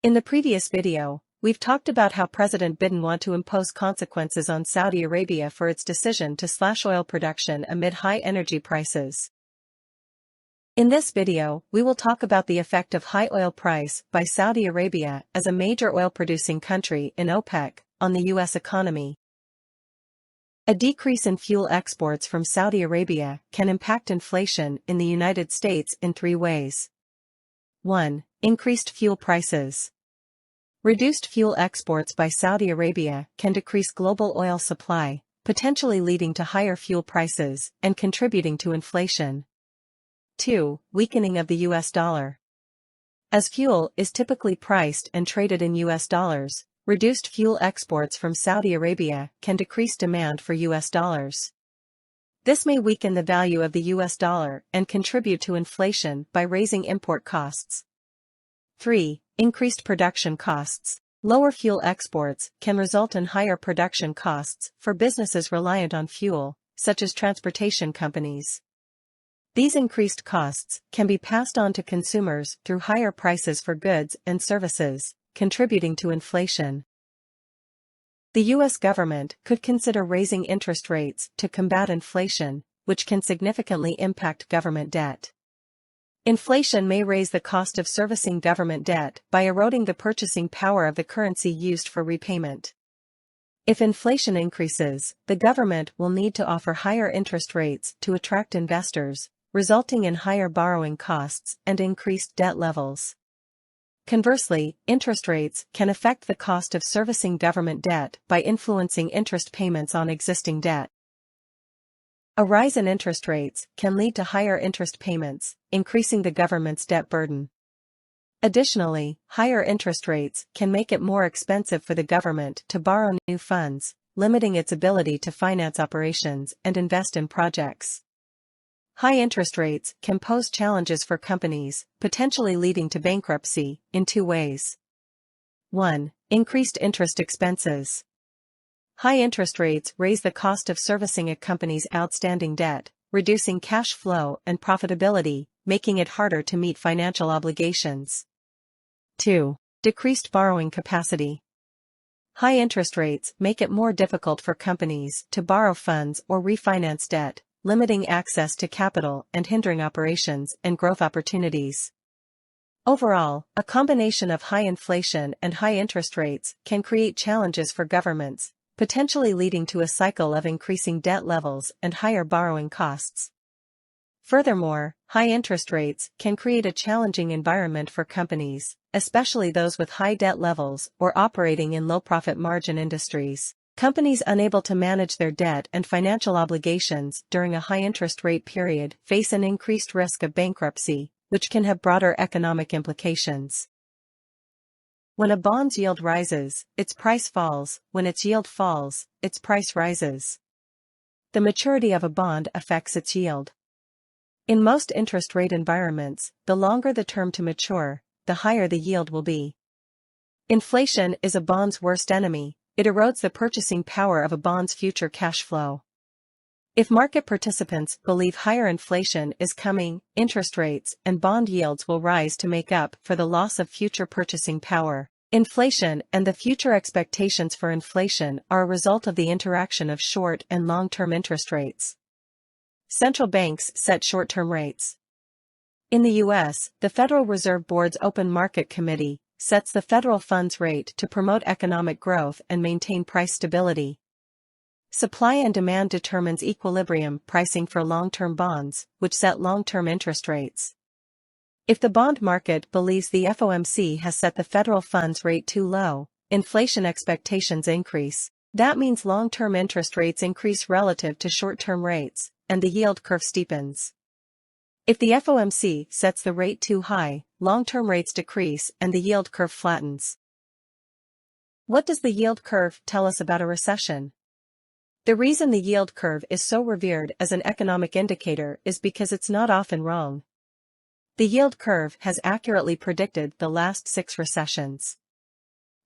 In the previous video, we've talked about how President Biden wants to impose consequences on Saudi Arabia for its decision to slash oil production amid high energy prices. In this video, we will talk about the effect of high oil price by Saudi Arabia as a major oil-producing country in OPEC on the U.S. economy. A decrease in fuel exports from Saudi Arabia can impact inflation in the United States in three ways. 1. Increased fuel prices. Reduced fuel exports by Saudi Arabia can decrease global oil supply, potentially leading to higher fuel prices and contributing to inflation. 2. Weakening of the U.S. dollar. As fuel is typically priced and traded in U.S. dollars, reduced fuel exports from Saudi Arabia can decrease demand for U.S. dollars. This may weaken the value of the U.S. dollar and contribute to inflation by raising import costs. 3. Increased production costs. Lower fuel exports can result in higher production costs for businesses reliant on fuel, such as transportation companies. These increased costs can be passed on to consumers through higher prices for goods and services, contributing to inflation. The U.S. government could consider raising interest rates to combat inflation, which can significantly impact government debt. Inflation may raise the cost of servicing government debt by eroding the purchasing power of the currency used for repayment. If inflation increases, the government will need to offer higher interest rates to attract investors, resulting in higher borrowing costs and increased debt levels. Conversely, interest rates can affect the cost of servicing government debt by influencing interest payments on existing debt. A rise in interest rates can lead to higher interest payments, increasing the government's debt burden. Additionally, higher interest rates can make it more expensive for the government to borrow new funds, limiting its ability to finance operations and invest in projects. High interest rates can pose challenges for companies, potentially leading to bankruptcy, in two ways. 1. Increased interest expenses. High interest rates raise the cost of servicing a company's outstanding debt, reducing cash flow and profitability, making it harder to meet financial obligations. 2. Decreased borrowing capacity. High interest rates make it more difficult for companies to borrow funds or refinance debt, limiting access to capital and hindering operations and growth opportunities. Overall, a combination of high inflation and high interest rates can create challenges for governments, potentially leading to a cycle of increasing debt levels and higher borrowing costs. Furthermore, high interest rates can create a challenging environment for companies, especially those with high debt levels or operating in low-profit margin industries. Companies unable to manage their debt and financial obligations during a high interest rate period face an increased risk of bankruptcy, which can have broader economic implications. When a bond's yield rises, its price falls. When its yield falls, its price rises. The maturity of a bond affects its yield. In most interest rate environments, the longer the term to mature, the higher the yield will be. Inflation is a bond's worst enemy. It erodes the purchasing power of a bond's future cash flow. If market participants believe higher inflation is coming, interest rates and bond yields will rise to make up for the loss of future purchasing power. Inflation and the future expectations for inflation are a result of the interaction of short and long-term interest rates. Central banks set short-term rates. In the U.S., the Federal Reserve Board's Open Market Committee sets the federal funds rate to promote economic growth and maintain price stability. Supply and demand determines equilibrium pricing for long-term bonds, which set long-term interest rates. If the bond market believes the FOMC has set the federal funds rate too low, inflation expectations increase. That means long-term interest rates increase relative to short-term rates, and the yield curve steepens. If the FOMC sets the rate too high, long-term rates decrease and the yield curve flattens. What does the yield curve tell us about a recession? The reason the yield curve is so revered as an economic indicator is because it's not often wrong. The yield curve has accurately predicted the last 6 recessions.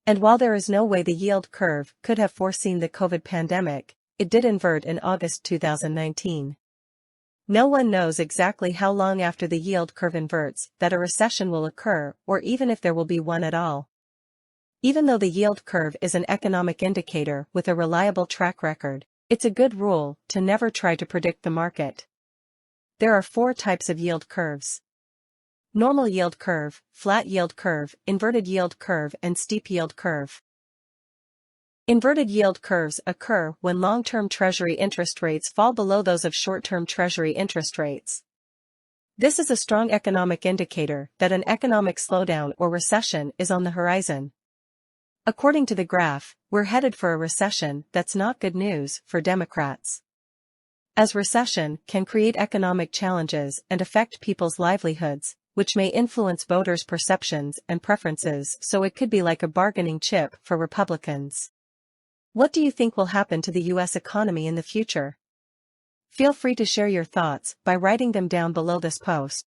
And while there is no way the yield curve could have foreseen the COVID pandemic, it did invert in August 2019. No one knows exactly how long after the yield curve inverts that a recession will occur or even if there will be one at all. Even though the yield curve is an economic indicator with a reliable track record, it's a good rule to never try to predict the market. There are 4 types of yield curves: normal yield curve, flat yield curve, inverted yield curve, and steep yield curve. Inverted yield curves occur when long-term Treasury interest rates fall below those of short-term Treasury interest rates. This is a strong economic indicator that an economic slowdown or recession is on the horizon. According to the graph, we're headed for a recession. That's not good news for Democrats, as recession can create economic challenges and affect people's livelihoods, which may influence voters' perceptions and preferences, so it could be like a bargaining chip for Republicans. What do you think will happen to the U.S. economy in the future? Feel free to share your thoughts by writing them down below this post.